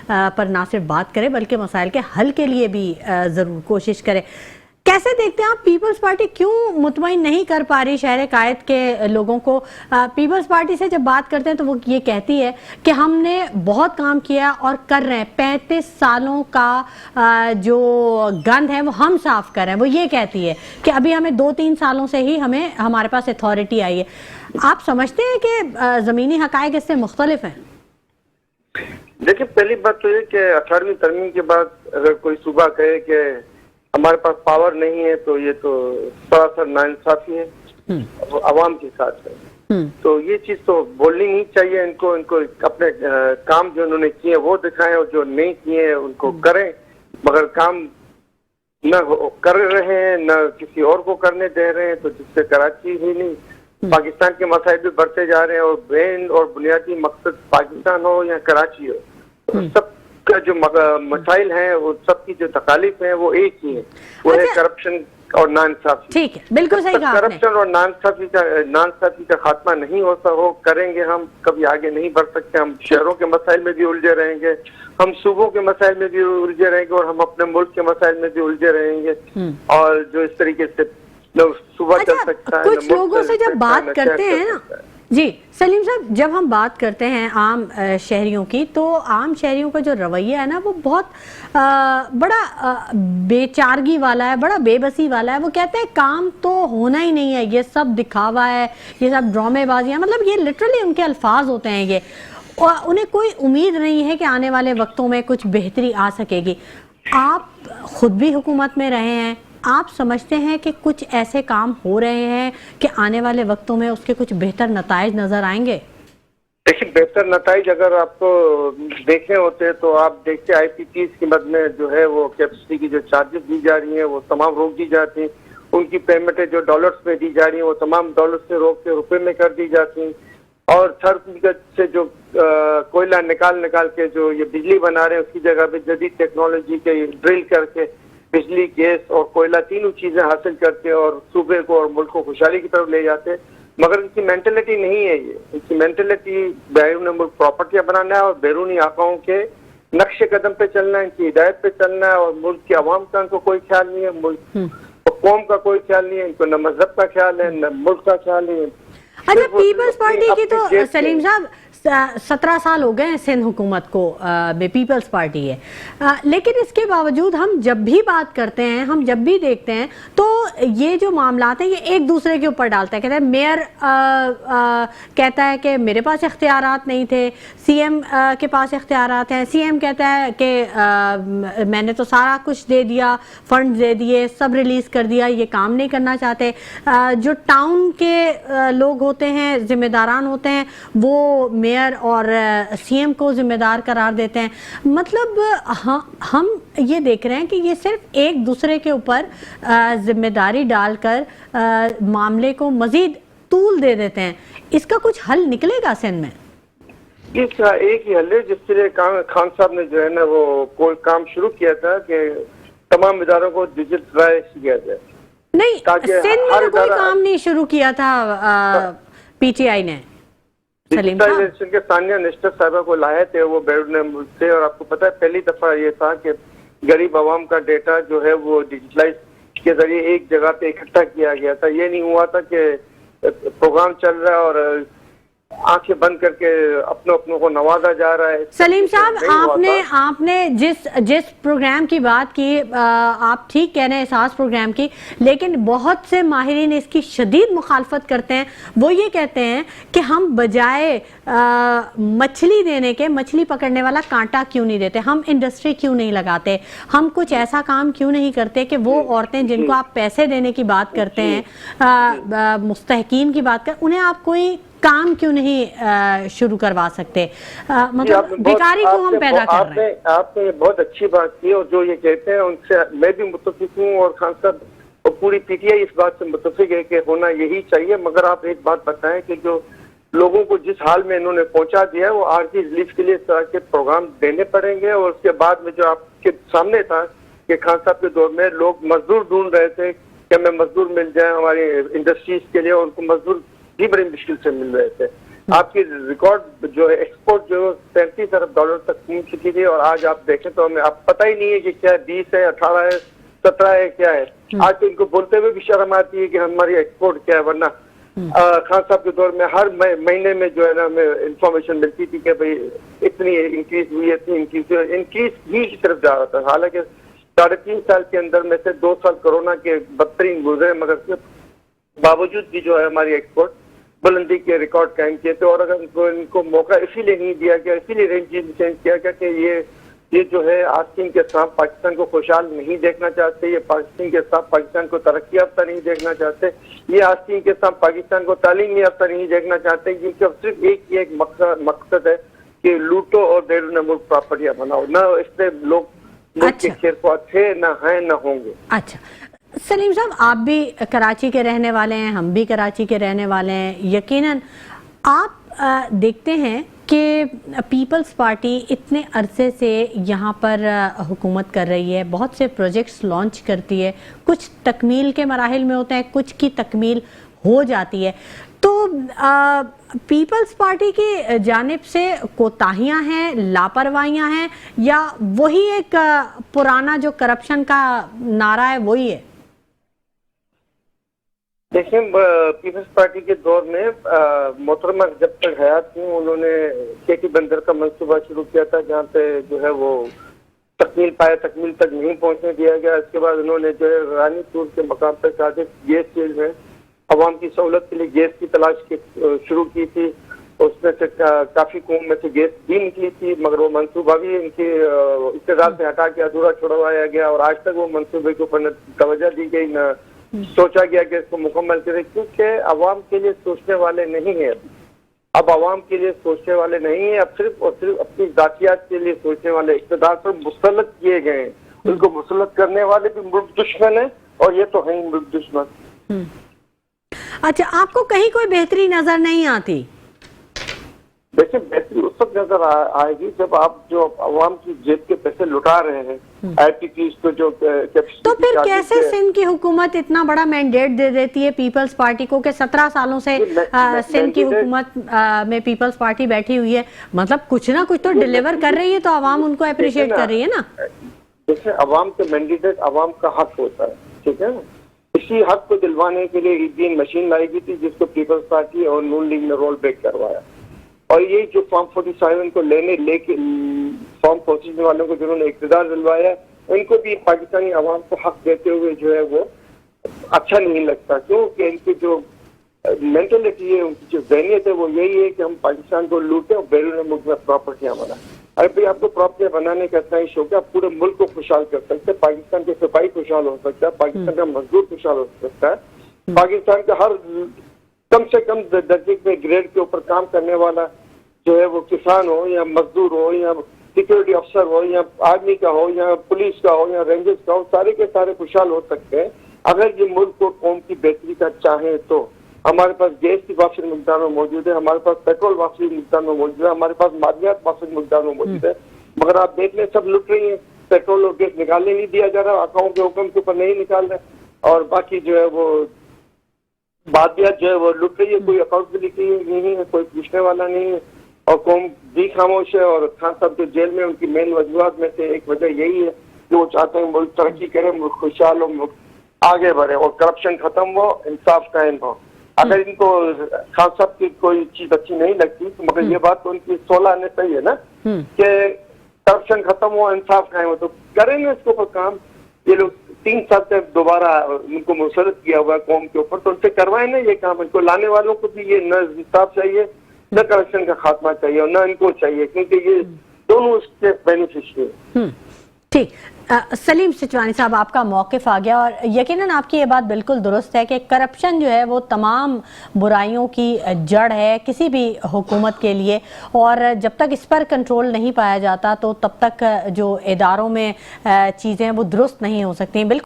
پر نہ صرف بات کرے بلکہ مسائل کے حل کے لیے بھی ضرور کوشش کرے. کیسے دیکھتے ہیں آپ پیپلز پارٹی کیوں مطمئن نہیں کر پا رہی شہر قائد کے لوگوں کو؟ پیپلز پارٹی سے جب بات کرتے ہیں تو وہ یہ کہتی ہے کہ ہم نے بہت کام کیا اور کر رہے ہیں, 35 سالوں کا جو گند ہے وہ ہم صاف کر رہے ہیں. وہ یہ کہتی ہے کہ ابھی ہمیں 2-3 سالوں سے ہی ہمارے پاس اتھارٹی آئی ہے. آپ سمجھتے ہیں کہ زمینی حقائق اس سے مختلف ہیں؟ دیکھیں, پہلی بات تو یہ کہ 18ویں ترمیم کے بعد اگر کوئی صوبہ کہے کہ ہمارے پاس پاور نہیں ہے تو یہ تو سراسر ناانصافی ہے عوام کے ساتھ ہے. تو یہ چیز تو بولنی نہیں چاہیے ان کو اپنے کام جو انہوں نے کیے وہ دکھائیں اور جو نہیں کیے ان کو کریں, مگر کام نہ کر رہے ہیں نہ کسی اور کو کرنے دے رہے ہیں, تو جس سے کراچی ہی نہیں پاکستان کے مسائل بھی بڑھتے جا رہے ہیں, اور مین اور بنیادی مقصد پاکستان ہو یا کراچی ہو, سب کا جو مسائل ہیں وہ سب کی جو تکالیف ہیں وہ ایک ہی ہیں, وہ ہے کرپشن اور ناانصافی. ٹھیک ہے, بالکل صحیح کہا آپ نے. کرپشن اور ناانصافی کا خاتمہ نہیں ہو کریں گے ہم کبھی آگے نہیں بڑھ سکتے. ہم شہروں کے مسائل میں بھی الجھے رہیں گے, ہم صوبوں کے مسائل میں بھی الجھے رہیں گے, اور ہم اپنے ملک کے مسائل میں بھی الجھے رہیں گے. اور جو اس طریقے سے صوبہ چل سکتا ہے, کچھ لوگوں سے جب بات کرتے ہیں نا, جی سلیم صاحب, جب ہم بات کرتے ہیں عام شہریوں کی, تو عام شہریوں کا جو رویہ ہے نا وہ بہت بڑا بے چارگی والا ہے, بڑا بے بسی والا ہے. وہ کہتے ہیں کام تو ہونا ہی نہیں ہے, یہ سب دکھاوا ہے, یہ سب ڈرامے بازی ہیں. مطلب یہ لٹرلی ان کے الفاظ ہوتے ہیں یہ, اور انہیں کوئی امید نہیں ہے کہ آنے والے وقتوں میں کچھ بہتری آ سکے گی. آپ خود بھی حکومت میں رہے ہیں, آپ سمجھتے ہیں کہ کچھ ایسے کام ہو رہے ہیں کہ آنے والے وقتوں میں اس کے کچھ بہتر نتائج نظر آئیں گے؟ دیکھیں, بہتر نتائج اگر آپ کو دیکھنے ہوتے تو آپ دیکھتے آئی پی ٹیز کی مد میں جو ہے وہ کیپیسٹی کی جو چارجز دی جا رہی ہیں وہ تمام روک دی جاتی ہیں. ان کی پیمنٹیں جو ڈالرز میں دی جا رہی ہیں وہ تمام ڈالرز سے روک کے روپے میں کر دی جاتی ہیں. اور تھرڈ سے جو کوئلہ نکال کے جو یہ بجلی بنا رہے ہیں اس کی جگہ پہ جدید ٹیکنالوجی کے ڈرل کر کے بجلی, گیس اور کوئلہ تینوں چیزیں حاصل کرتے اور صوبے کو اور ملک کو خوشحالی کی طرف لے جاتے. مگر ان کی مینٹلٹی نہیں ہے یہ. ان کی مینٹلٹی بیرون ملک پراپرٹیاں بنانا ہے اور بیرونی آقاؤں کے نقش قدم پہ چلنا ہے, ان کی ہدایت پہ چلنا ہے, اور ملک کے عوام کا ان کو کوئی خیال نہیں ہے, ملک قوم کا کوئی خیال نہیں ہے, ان کو نہ مذہب کا خیال ہے نہ ملک کا خیال ہے. اچھا, پیپلز پارٹی کی تو سلیم صاحب 17 سال ہو گئے ہیں سندھ حکومت کو, پیپلز پارٹی ہے, لیکن اس کے باوجود ہم جب بھی بات کرتے ہیں, ہم جب بھی دیکھتے ہیں تو یہ جو معاملات ہیں یہ ایک دوسرے کے اوپر ڈالتا ہے. کہتا ہے میئر کہتا ہے کہ میرے پاس اختیارات نہیں تھے, سی ایم کے پاس اختیارات ہیں, سی ایم کہتا ہے کہ میں نے تو سارا کچھ دے دیا, فنڈ دے دیے, سب ریلیز کر دیا, یہ کام نہیں کرنا چاہتے. جو ٹاؤن کے لوگ ہوتے ہیں, ذمہ داران ہوتے ہیں, وہ میئر اور سی ایم کو ذمہ دار قرار دیتے ہیں. مطلب ہم یہ دیکھ رہے ہیں کہ یہ صرف ایک دوسرے کے اوپر ذمہ داری ڈال کر معاملے کو مزید طول دے دیتے ہیں. اس کا کچھ حل نکلے گا سندھ میں؟ اس کا ایک ہی حل ہے جس کے لیے خان صاحب نے جو ہے نا وہ کوئی کام شروع کیا تھا کہ تمام اداروں کو ڈیجیٹلائز کیا جائے. نہیں, سندھ میں کوئی کام نہیں شروع کیا تھا پی ٹی آئی نے. ڈیجیٹائزیشن کے ثانیہ نشتر صاحبہ کو لائے تھے وہ بیرون ملک سے, اور آپ کو پتا ہے پہلی دفعہ یہ تھا کہ غریب عوام کا ڈیٹا جو ہے وہ ڈیجیٹلائز کے ذریعے ایک جگہ پہ اکٹھا کیا گیا تھا. یہ نہیں ہوا تھا کہ پروگرام چل رہا ہے اور آنکھیں بند کر کے اپنوں کو نوازا جا رہا ہے. سلیم صاحب, آپ نے جس پروگرام کی بات کی, آپ ٹھیک کہہ رہے ہیں احساس پروگرام کی, لیکن بہت سے ماہرین اس کی شدید مخالفت کرتے ہیں. وہ یہ کہتے ہیں کہ ہم بجائے مچھلی دینے کے مچھلی پکڑنے والا کانٹا کیوں نہیں دیتے, ہم انڈسٹری کیوں نہیں لگاتے, ہم کچھ ایسا کام کیوں نہیں کرتے کہ وہ عورتیں جن کو آپ پیسے دینے کی بات کرتے ہیں, مستحقین کی بات کرتے, انہیں آپ کوئی کام کیوں نہیں شروع کروا سکتے؟ مطلب بیکاری کو ہم پیدا کر رہے ہیں. آپ نے بہت اچھی بات کی, اور جو یہ کہتے ہیں ان سے میں بھی متفق ہوں, اور خان صاحب اور پوری پی ٹی آئی اس بات سے متفق ہے کہ ہونا یہی چاہیے. مگر آپ ایک بات بتائیں کہ جو لوگوں کو جس حال میں انہوں نے پہنچا دیا ہے وہ عارضی ریلیف کے لیے اس طرح کے پروگرام دینے پڑیں گے. اور اس کے بعد میں جو آپ کے سامنے تھا کہ خان صاحب کے دور میں لوگ مزدور ڈھونڈ رہے تھے کہ ہمیں مزدور مل جائیں ہماری انڈسٹریز کے لیے, اور ان کو مزدور بھی بڑی مشکل سے مل رہے تھے. آپ کی ریکارڈ جو ہے ایکسپورٹ جو $37 ارب تک پہنچ چکی تھی، اور آج آپ دیکھیں تو ہمیں اب پتہ ہی نہیں ہے کہ کیا 20 ہے، 18 ہے، 17 ہے، کیا ہے. آج تو ان کو بولتے ہوئے بھی شرم آتی ہے کہ ہماری ایکسپورٹ کیا ہے. ورنہ خان صاحب کے دور میں ہر مہینے میں جو ہے نا ہمیں انفارمیشن ملتی تھی کہ بھئی اتنی انکریز ہوئی، اتنی انکریز ہی کی طرف جا رہا تھا. حالانکہ 3.5 سال کے اندر میں سے 2 سال کورونا کے بدترین گزرے، مگر باوجود بھی جو ہے ہماری ایکسپورٹ بلندی کے ریکارڈ قائم کیے تھے. اور اگر ان کو موقع اسی لیے نہیں دیا گیا، اسی لیے رینج چینج کیا گیا کہ یہ جو ہے آستین کے ساتھ پاکستان کو خوشحال نہیں دیکھنا چاہتے، یہ آستین کے ساتھ پاکستان کو ترقی یافتہ نہیں دیکھنا چاہتے، یہ آستین کے ساتھ پاکستان کو تعلیم یافتہ نہیں دیکھنا چاہتے، کیونکہ اب صرف ایک مقصد ہے کہ لوٹو اور بیرون ملک پراپرٹیاں بناؤ. نہ اس میں لوگ ملک کے خیر خواہ تھے، نہ ہیں، نہ ہوں گے. اچھا سلیم صاحب، آپ بھی کراچی کے رہنے والے ہیں، ہم بھی کراچی کے رہنے والے ہیں. یقیناً آپ دیکھتے ہیں کہ پیپلز پارٹی اتنے عرصے سے یہاں پر حکومت کر رہی ہے، بہت سے پروجیکٹس لانچ کرتی ہے، کچھ تکمیل کے مراحل میں ہوتے ہیں، کچھ کی تکمیل ہو جاتی ہے. تو پیپلز پارٹی کی جانب سے کوتاہیاں ہیں، لاپرواہیاں ہیں، یا وہی ایک پرانا جو کرپشن کا نعرہ ہے وہی ہے؟ دیکھیں، پیپلز پارٹی کے دور میں محترمہ جب تک حیات تھیں انہوں نے کیٹی بندر کا منصوبہ شروع کیا تھا، جہاں پہ جو ہے وہ تکمیل تک نہیں پہنچنے دیا گیا. اس کے بعد انہوں نے جو ہے رانی پور کے مقام پر صادق گیس فیلڈ میں عوام کی سہولت کے لیے گیس کی تلاش شروع کی تھی. اس میں سے کافی کنوؤں میں سے گیس بھی نکلی تھی، مگر وہ منصوبہ بھی ان کے اقتدار سے ہٹا کے ادھورا چھڑوایا گیا، اور آج تک وہ منصوبے کے اوپر نہ توجہ دی گئی، نہ سوچا گیا کہ اس کو مکمل کرے، کیونکہ عوام کے لیے سوچنے والے نہیں ہیں. اب عوام کے لیے سوچنے والے نہیں ہیں، اب صرف اور صرف اپنی ذاتیات کے لیے سوچنے والے اقتدار پر مسلط کیے گئے ہیں. ان کو مسلط کرنے والے بھی ملک دشمن ہیں، اور یہ تو ہیں ملک دشمن. اچھا، آپ کو کہیں کوئی بہتری نظر نہیں آتی؟ دیکھیں، بہتری اس وقت نظر آئے گی جب آپ جو عوام کی جیب کے پیسے لٹا رہے ہیں، آئی پی پیز کو جو تو پھر کیسے سندھ کی حکومت اتنا بڑا مینڈیٹ دے دیتی ہے پیپلز پارٹی کو کہ 17 سالوں سے سندھ کی حکومت میں پیپلز پارٹی بیٹھی ہوئی ہے؟ مطلب کچھ نہ کچھ تو ڈیلیور کر رہی ہے، تو عوام ان کو اپریشیٹ کر رہی ہے نا. دیکھیں، عوام کا مینڈیٹ عوام کا حق ہوتا ہے، ٹھیک ہے نا. اسی حق کو دلوانے کے لیے ایڈین مشین لائی گئی تھی، جس کو پیپلز پارٹی اور نون لیگ نے رول بیک کروایا. اور یہ جو فارم 47 کو لے کے فارم پہنچنے والوں کو جنہوں نے اقتدار دلوایا، ان کو بھی پاکستانی عوام کو حق دیتے ہوئے جو ہے وہ اچھا نہیں لگتا، کیونکہ ان کی جو مینٹلٹی ہے، ان کی جو ذہنیت ہے، وہ یہی ہے کہ ہم پاکستان کو لوٹیں اور بیرون ملک میں پراپرٹیاں بنائیں. ارے بھائی، آپ کو پراپرٹیاں بنانے کا اتنا ہی شوق ہے، آپ پورے ملک کو خوشحال کر سکتے ہیں. پاکستان کے سپاہی خوشحال ہو سکتا ہے، پاکستان کا مزدور خوشحال ہو سکتا ہے، پاکستان کا ہر کم سے کم درجے کے گریڈ کے اوپر کام کرنے والا جو ہے وہ کسان ہو یا مزدور ہو یا سیکورٹی افسر ہو یا آرمی کا ہو یا پولیس کا ہو یا رینجرز کا ہو، سارے کے سارے خوشحال ہو سکتے ہیں اگر یہ ملک کو قوم کی بہتری کا چاہیں. تو ہمارے پاس گیس کی وافر مقدار میں موجود ہے، ہمارے پاس پیٹرول وافر مقدار میں موجود ہے، ہمارے پاس معدنیات وافر مقدار میں موجود ہے، مگر آپ دیکھ لیں سب لٹ رہی ہیں. پیٹرول اور گیس نکالنے نہیں دیا جا رہا، اکاؤنٹ کے حکم کے اوپر نہیں نکال رہے، اور باقی جو ہے وہ معدنیات جو ہے وہ لٹ رہی ہے. کوئی اکاؤنٹ بھی لکھی نہیں ہے، کوئی پوچھنے والا نہیں ہے، اور قوم بھی خاموش ہے. اور خان صاحب جو جیل میں ان کی مین وجوہات میں سے ایک وجہ یہی ہے کہ وہ چاہتے ہیں ملک ترقی کرے، ملک خوشحال ہو، ملک آگے بڑھے اور کرپشن ختم ہو، انصاف قائم ہو. اگر ان کو خان صاحب کی کوئی چیز اچھی نہیں لگتی تو مگر یہ بات تو ان کی 16 آنے صحیح ہے نا کہ کرپشن ختم ہو، انصاف قائم ہو، تو کریں گے اس کے اوپر کام. یہ لوگ 3 سال سے دوبارہ ان کو مسلط کیا ہوا ہے قوم کے اوپر، تو ان سے کروائیں نا یہ کام. ان کو لانے والوں کو بھی یہ نہ انصاف چاہیے، نہ کرپشن کا خاتمہ چاہیے، اور نہ ان کو چاہیے، کیونکہ یہ دونوں اس کے بینیفیشری ہیں. ٹھیک. سلیم سچوانی صاحب، آپ کا موقف آ گیا، اور یقیناً آپ کی یہ بات بالکل درست ہے کہ کرپشن جو ہے وہ تمام برائیوں کی جڑ ہے کسی بھی حکومت کے لیے، اور جب تک اس پر کنٹرول نہیں پایا جاتا تو تب تک جو اداروں میں چیزیں وہ درست نہیں ہو سکتی. بالکل